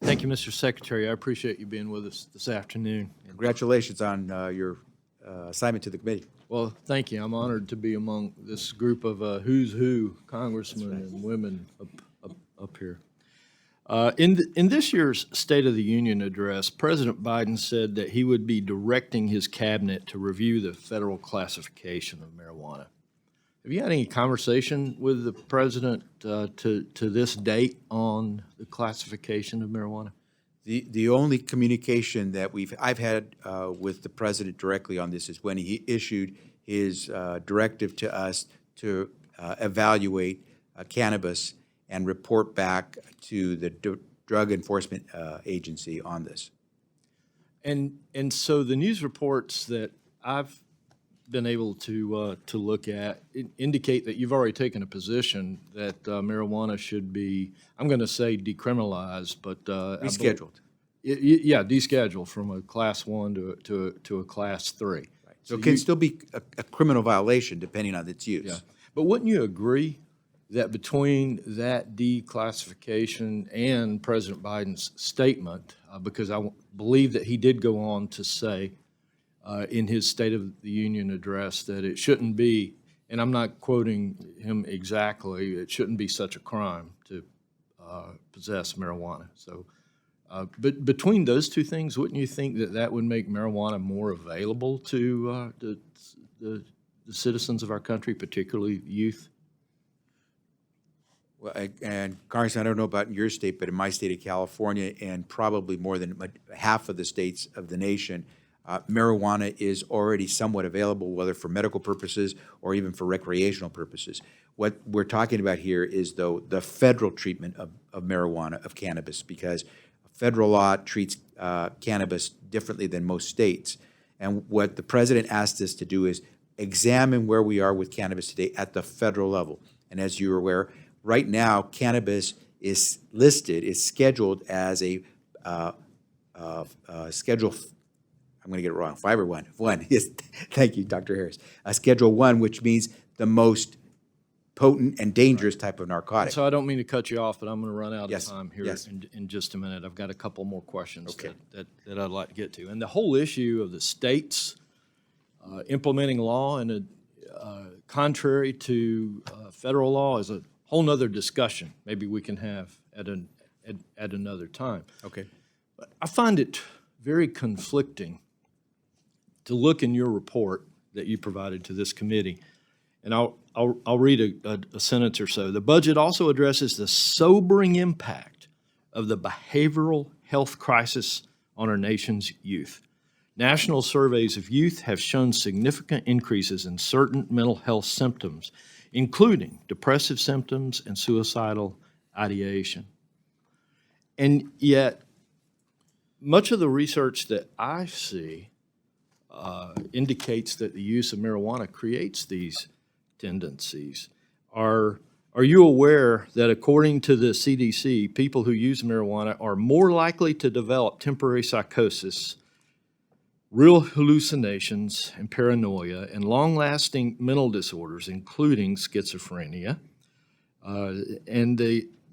Thank you, Mr. Secretary. I appreciate you being with us this afternoon. Congratulations on your assignment to the committee. Well, thank you. I'm honored to be among this group of who's who congressmen and women up here. In this year's State of the Union address, President Biden said that he would be directing his cabinet to review the federal classification of marijuana. Have you had any conversation with the president to this date on the classification of marijuana? The only communication that I've had with the president directly on this is when he issued his directive to us to evaluate cannabis and report back to the Drug Enforcement Agency on this. And so the news reports that I've been able to look at indicate that you've already taken a position that marijuana should be, I'm going to say decriminalized, but Rescheduled. Yeah, descheduled from a class 1 to a class 3. Right. So it can still be a criminal violation depending on its use. Yeah, but wouldn't you agree that between that declassification and President Biden's statement, because I believe that he did go on to say in his State of the Union address that it shouldn't be, and I'm not quoting him exactly, it shouldn't be such a crime to possess marijuana. So, but between those two things, wouldn't you think that that would make marijuana more available to the citizens of our country, particularly youth? Well, and Congressman, I don't know about in your state, but in my state of California and probably more than half of the states of the nation, marijuana is already somewhat available, whether for medical purposes or even for recreational purposes. What we're talking about here is, though, the federal treatment of marijuana, of cannabis, because federal law treats cannabis differently than most states. And what the president asked us to do is examine where we are with cannabis today at the federal level. And as you're aware, right now, cannabis is listed, is scheduled as a Schedule, I'm going to get it wrong, 5 or 1? 1, yes, thank you, Dr. Harris. Schedule 1, which means the most potent and dangerous type of narcotic. So I don't mean to cut you off, but I'm going to run out Yes, of time here yes. in just a minute. I've got a couple more questions Okay. that I'd like to get to. And the whole issue of the states implementing law and contrary to federal law is a whole nother discussion maybe we can have at another time. Okay. But I find it very conflicting to look in your report that you provided to this committee, and I'll read a sentence or so. The budget also addresses the sobering impact of the behavioral health crisis on our nation's youth. National surveys of youth have shown significant increases in certain mental health symptoms, including depressive symptoms and suicidal ideation. And yet, much of the research that I see indicates that the use of marijuana creates these tendencies. Are you aware that according to the CDC, people who use marijuana are more likely to develop temporary psychosis, real hallucinations and paranoia, and long-lasting mental disorders, including schizophrenia, and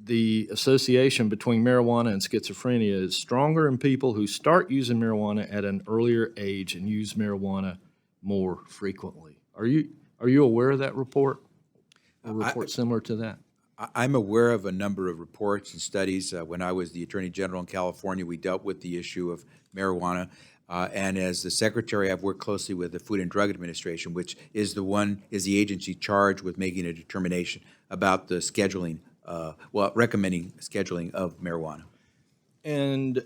the association between marijuana and schizophrenia is stronger in people who start using marijuana at an earlier age and use marijuana more frequently. Are you aware of that report? A report similar to that? I'm aware of a number of reports and studies. When I was the Attorney General in California, we dealt with the issue of marijuana. And as the Secretary, I've worked closely with the Food and Drug Administration, which is the agency charged with making a determination about the scheduling, recommending scheduling of marijuana. And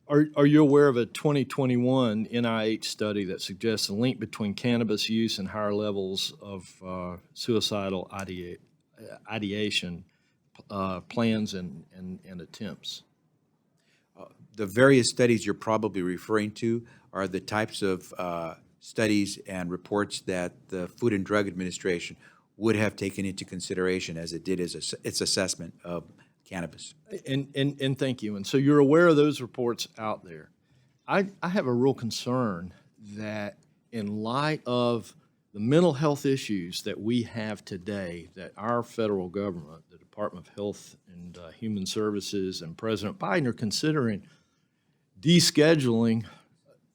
are you aware of a 2021 NIH study that suggests a link between cannabis use and higher levels of suicidal ideation plans and attempts? The various studies you're probably referring to are the types of studies and reports that the Food and Drug Administration would have taken into consideration as it did its assessment of cannabis. And thank you. And so you're aware of those reports out there. I have a real concern that in light of the mental health issues that we have today, that our federal government, the Department of Health and Human Services and President Biden are considering descheduling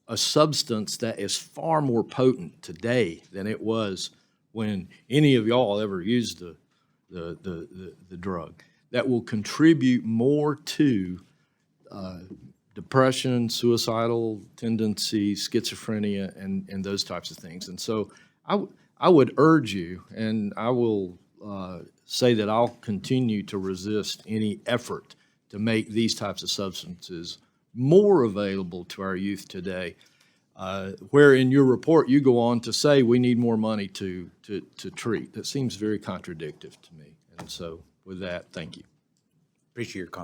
a substance that is far more potent today than it was when any of y'all ever used the drug, that will contribute more to depression, suicidal tendencies, schizophrenia, and those types of things. And so I would urge you, and I will say that I'll continue to resist any effort to make these types of substances more available to our youth today, where in your report you go on to say we need more money to treat. That seems very contradictory to me. And so with that, thank you. Appreciate your comment.